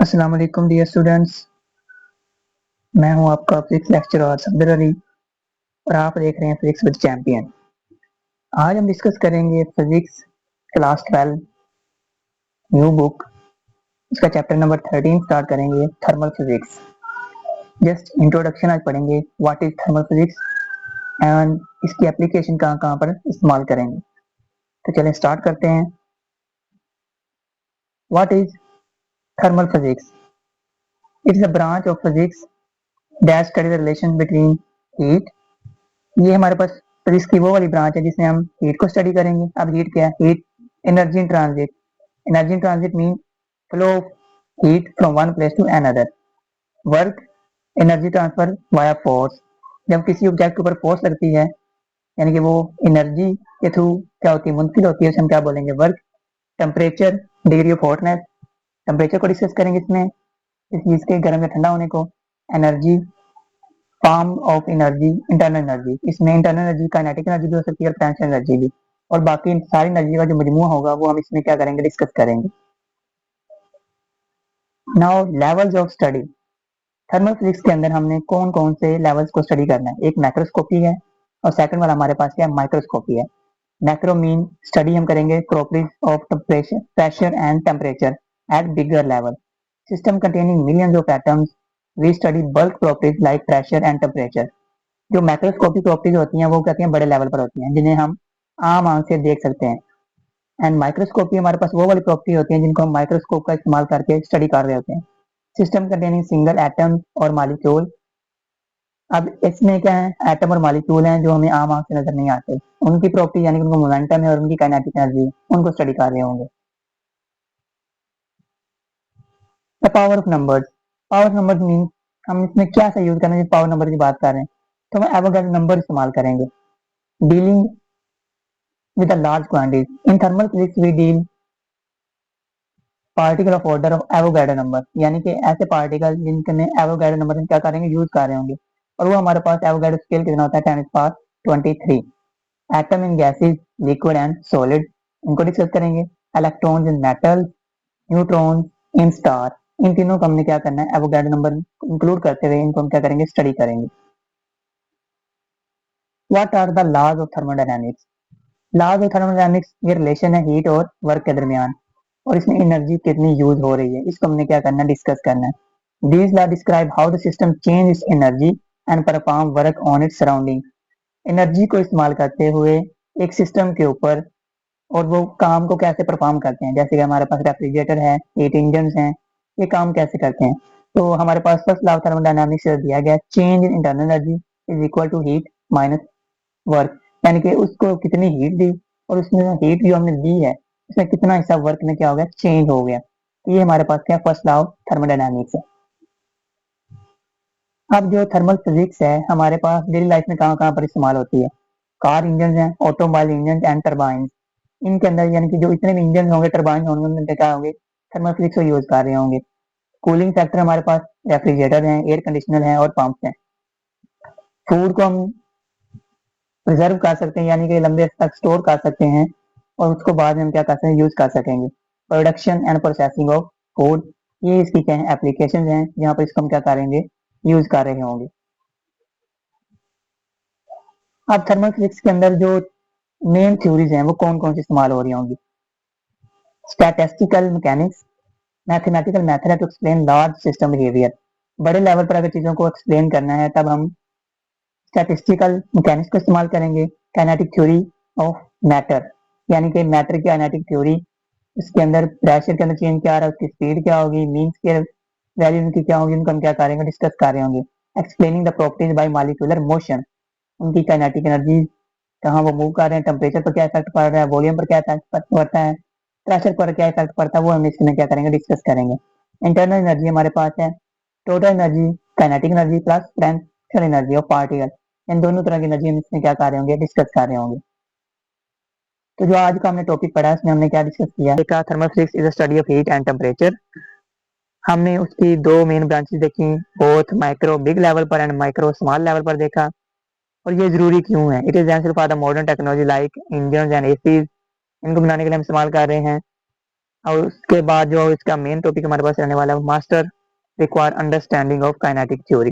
अस्सलाम वालेकुम dear students. मैं हूं आपका फिजिक्स लेक्चरर सफदर अली और आप देख रहे हैं फिजिक्स विद चैंपियन। आज हम डिस्कस करेंगे फिजिक्स क्लास 12 न्यू बुक, इसका चैप्टर नंबर 13 स्टार्ट करेंगे, थर्मल फिजिक्स। जस्ट इंट्रोडक्शन आज पढ़ेंगे, what is thermal physics and इसकी एप्लीकेशन कहां कहां पर इस्तेमाल करेंगे। तो चलें स्टार्ट करते हैं। What is thermal physics? It is a branch of physics that study the relation between heat. ये हमारे पास फिजिक्स की वो वाली ब्रांच है जिसमें हम हीट को स्टडी करेंगे। अब हीट क्या है? Heat energy in transit. Energy in transit mean flow of heat from one place to another. Work energy transfer via force. जब किसी ऑब्जेक्ट के ऊपर फोर्स लगती है यानी कि वो एनर्जी के थ्रू क्या होती है, मुंतकिल होती है, उसे हम क्या बोलेंगे? Work. Temperature, degree of hotness, temperature को डिस्कस करेंगे इसमें, इस चीज के गर्म या ठंडा होने को। Energy, form of energy, internal energy. इसमें इंटरनल एनर्जी काइनेटिक एनर्जी भी हो सकती है और पोटेंशियल एनर्जी भी। और बाकी सारी एनर्जी का जो मजमूआ होगा वो हम इसमें क्या करेंगे? डिस्कस करेंगे। Now levels of study. Thermal physics के अंदर हमने कौन कौन से लेवल्स को स्टडी करना है? एक मैक्रोस्कोपी है और सेकंड वाला हमारे पास क्या है? माइक्रोस्कोपी है। मैक्रो मीन स्टडी हम करेंगे properties of pressure and temperature at bigger level. System containing millions of atoms, we study bulk properties like pressure and temperature. जो मैक्रोस्कोपिक प्रॉपर्टीज होती हैं वो कहती हैं बड़े लेवल पर होती हैं, जिन्हें हम आम आंख से देख सकते हैं। एंड माइक्रोस्कोपी हमारे पास वो वाली प्रॉपर्टी होती है जिनको हम माइक्रोस्कोप का इस्तेमाल करके स्टडी कर रहे होते हैं। सिस्टम कंटेनिंग सिंगल एटम और मालिक्यूल। अब इसमें क्या है? एटम और मालिक्यूल हैं जो हमें आम आंख से नजर नहीं आते, उनकी प्रॉपर्टी यानी कि उनको मोमेंटम है और उनकी काइनेटिक एनर्जी, उनको स्टडी कर रहे होंगे। The power of numbers. Power numbers mean हम इसमें क्या सा यूज कर रहे हैं? पावर नंबर की बात कर रहे हैं तो हम एवोगैड्रो नंबर इस्तेमाल करेंगे। Dealing with a large quantities. In thermal physics we deal particle of order of Avogadro number, यानी कि ऐसे पार्टिकल जिनके में एवोगैड्रो नंबर क्या करेंगे? यूज कर रहे होंगे। और वो हमारे पास एवोगैड्रो स्केल कितना होता है? 10⁻23। Atom in gases, liquid and solid, इनको डिस्कस करेंगे। Electrons in metal, neutrons in star, इन तीनों को हमने क्या करना है? एवोगैड्रो नंबर इंक्लूड करते हुए इनको हम क्या करेंगे? स्टडी करेंगे। What are the laws of thermodynamics? Laws of thermodynamics ये रिलेशन है हीट और वर्क के दरमियान, और इसमें एनर्जी कितनी यूज हो रही है इसको हमने क्या करना है? डिस्कस करना है। These law describe how the system change it's energy and perform work on its surrounding. Energy को इस्तेमाल करते हुए एक सिस्टम के ऊपर और वो काम को कैसे परफॉर्म करते हैं। जैसे कि हमारे पास रेफ्रिजरेटर है, हीट इंजन हैं, ये काम कैसे करते हैं? तो हमारे पास फर्स्ट लॉ ऑफ थर्मोडायनामिक्स से दिया गया, change in internal energy is equal to heat minus work, यानी कि उसको कितनी हीट दी और उसमें हीट जो हमने दी है उसमें कितना हिस्सा वर्क में क्या हो गया? चेंज हो गया। तो ये हमारे पास क्या फर्स्ट लॉ ऑफ थर्मोडायनामिक्स है। अब जो थर्मल फिजिक्स है हमारे पास डेली लाइफ में कहाँ कहाँ पर इस्तेमाल होती है? कार इंजन है, ऑटोमोबाइल इंजन एंड टरबाइन, इनके अंदर यानी कि जो इतने भी इंजन होंगे, टरबाइन होंगे, उनमें क्या होंगे? थर्मल फिजिक्स को यूज कर रहे होंगे। कूलिंग फैक्टर हमारे पास रेफ्रिजरेटर है, एयर कंडीशनर है और पंप है। फूड को हम प्रिजर्व कर सकते हैं यानी कि लंबे तक स्टोर कर सकते हैं और उसको बाद में हम क्या कर सकते हैं? यूज कर सकेंगे। Production and processing of food, ये इसकी क्या है? एप्लीकेशन हैं जहाँ पर इसको हम क्या करेंगे? यूज कर रहे होंगे। अब थर्मल फिजिक्स के अंदर जो मेन थ्योरीज हैं वो कौन कौन सी इस्तेमाल हो रही होंगी? स्टैटिस्टिकल मैकेनिक्स, मैथमेटिकल मेथड है to explain large system behaviour. बड़े लेवल पर अगर चीजों को एक्सप्लेन करना है तब हम स्टैटिस्टिकल मैकेनिक्स का इस्तेमाल करेंगे। काइनेटिक थ्योरी ऑफ मैटर, यानी कि मैटर की काइनेटिक थ्योरी, इसके अंदर प्रेशर के अंदर चेंज क्या आ रहा है, उसकी स्पीड क्या होगी, मीन स्केयर वैल्यू उनकी क्या होगी, उनको हम क्या करेंगे? डिस्कस कर रहे होंगे। Explaining the properties bye molecular motion, उनकी काइनेटिक एनर्जी, कहाँ वो मूव कर रहे हैं, टेम्परेचर पर क्या इफेक्ट पड़ रहा है, वॉल्यूम पर क्या इफेक्ट पड़ता है, प्रेशर पर क्या इफेक्ट पड़ता है, वो हम इसमें क्या करेंगे? डिस्कस करेंगे। इंटरनल एनर्जी हमारे पास है total energy, kinetic energy plus potential energy of particle, इन दोनों तरह की एनर्जी हम इसमें क्या कर रहे होंगे? डिस्कस कर रहे होंगे। तो जो आज का हमने टॉपिक पढ़ा है उसमें हमने क्या डिस्कस किया? देखा thermal physics is a study of heat and temperature. हमने उसकी दो मेन ब्रांचेस देखी, बोथ माइक्रो बिग लेवल पर एंड माइक्रो स्मॉल लेवल पर देखा। और ये जरूरी क्यों है? It is essential for the modern technology like engine and ACs, इनको बनाने के लिए हम इस्तेमाल कर रहे हैं। और उसके बाद जो इसका मेन टॉपिक हमारे पास रहने वाला है, master require understanding of kinetic theory.